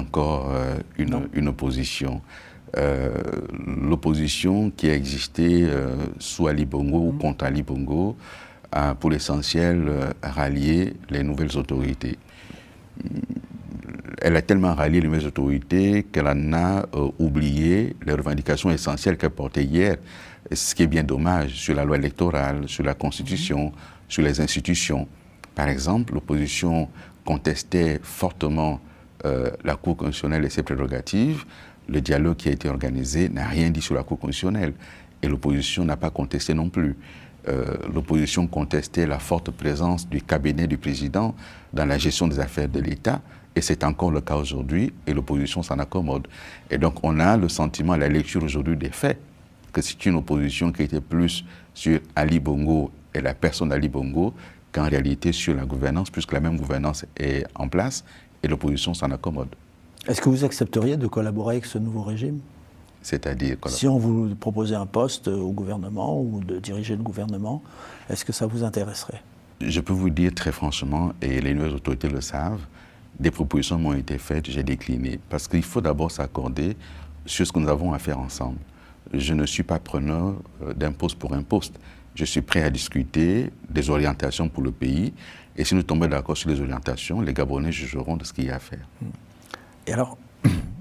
encore une opposition. L'opposition qui a existé sous Ali Bongo ou contre Ali Bongo a pour l'essentiel rallié les nouvelles autorités. Elle a tellement rallié les nouvelles autorités qu'elle en a oublié les revendications essentielles qu'elle portait hier, ce qui est bien dommage, sur la loi électorale, sur la Constitution, sur les institutions. Par exemple, l'opposition contestait fortement la Cour constitutionnelle et ses prérogatives. Le dialogue qui a été organisé n'a rien dit sur la Cour constitutionnelle et l'opposition n'a pas contesté non plus. L'opposition contestait la forte présence du cabinet du président dans la gestion des affaires de l'État et c'est encore le cas aujourd'hui et l'opposition s'en accommode. Et donc on a le sentiment à la lecture aujourd'hui des faits que c'est une opposition qui était plus sur Ali Bongo et la personne d'Ali Bongo qu'en réalité sur la gouvernance, puisque la même gouvernance est en place et l'opposition s'en accommode. Est-ce que vous accepteriez de collaborer avec ce nouveau régime? C'est-à-dire si on vous proposait un poste au gouvernement ou de diriger le gouvernement, est-ce que ça vous intéresserait? Je peux vous dire très franchement, et les nouvelles autorités le savent, des propositions m'ont été faites, j'ai décliné. Parce qu'il faut d'abord s'accorder sur ce que nous avons à faire ensemble. Je ne suis pas preneur d'un poste pour un poste. Je suis prêt à discuter des orientations pour le pays. Et si nous tombons d'accord sur les orientations, les Gabonais jugeront de ce qu'il y a à faire. Et alors,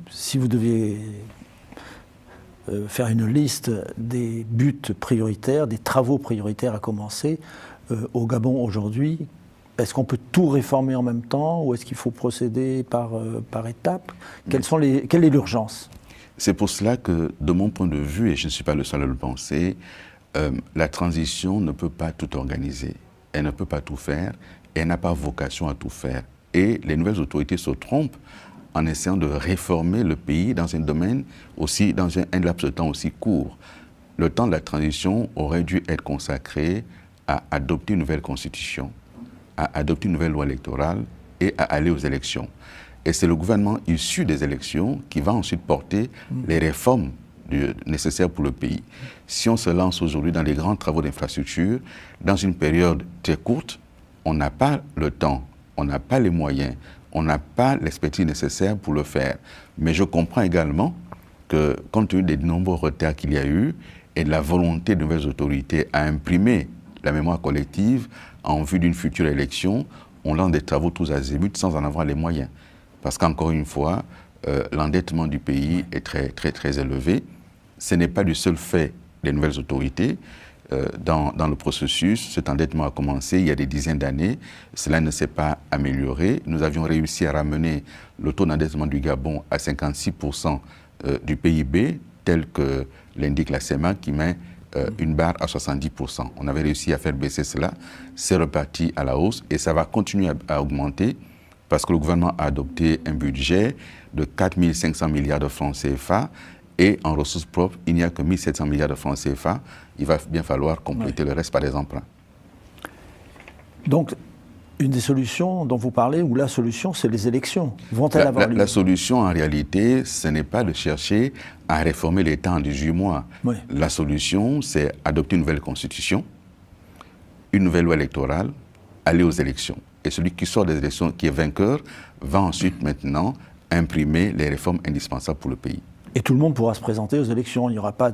si vous deviez faire une liste des buts prioritaires, des travaux prioritaires à commencer au Gabon aujourd'hui, est-ce qu'on peut tout réformer en même temps ou est-ce qu'il faut procéder par étapes? Quelle est l'urgence? C'est pour cela que, de mon point de vue, et je ne suis pas le seul à le penser, la transition ne peut pas tout organiser. Elle ne peut pas tout faire, et elle n'a pas vocation à tout faire. Et les nouvelles autorités se trompent en essayant de réformer le pays dans un domaine aussi, dans un laps de temps aussi court. Le temps de la transition aurait dû être consacré à adopter une nouvelle constitution, à adopter une nouvelle loi électorale et à aller aux élections. Et c'est le gouvernement issu des élections qui va ensuite porter les réformes nécessaires pour le pays. Si on se lance aujourd'hui dans les grands travaux d'infrastructure, dans une période très courte, on n'a pas le temps, on n'a pas les moyens, on n'a pas l'expertise nécessaire pour le faire. Mais je comprends également que, compte tenu des nombreux retards qu'il y a eu et de la volonté de nouvelles autorités à imprimer la mémoire collective en vue d'une future élection, on lance des travaux tous azimuts sans en avoir les moyens. Parce qu'encore une fois, l'endettement du pays est très élevé. Ce n'est pas du seul fait des nouvelles autorités. Dans le processus, cet endettement a commencé il y a des dizaines d'années. Cela ne s'est pas amélioré. Nous avions réussi à ramener le taux d'endettement du Gabon à 56% du PIB, tel que l'indique la CEMA, qui met une barre à 70%. On avait réussi à faire baisser cela. C'est reparti à la hausse et ça va continuer à augmenter parce que le gouvernement a adopté un budget de 4 500 milliards de francs CFA et en ressources propres, il n'y a que 1 700 milliards de francs CFA. Il va bien falloir compléter le reste par des emprunts. Donc, une des solutions dont vous parlez, ou la solution, c'est les élections. Vont-elles avoir lieu? La solution, en réalité, ce n'est pas de chercher à réformer l'État en 18 mois. Oui. La solution, c'est adopter une nouvelle constitution, une nouvelle loi électorale, aller aux élections. Et celui qui sort des élections, qui est vainqueur, va ensuite maintenant imprimer les réformes indispensables pour le pays. Et tout le monde pourra se présenter aux élections, il n'y aura pas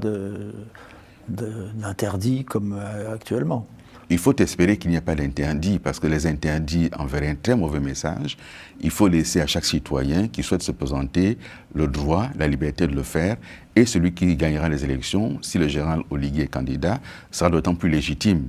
d'interdit comme actuellement. Il faut espérer qu'il n'y ait pas d'interdit, parce que les interdits enverraient un très mauvais message. Il faut laisser à chaque citoyen qui souhaite se présenter le droit, la liberté de le faire, et celui qui gagnera les élections, si le général Oligui est candidat, sera d'autant plus légitime.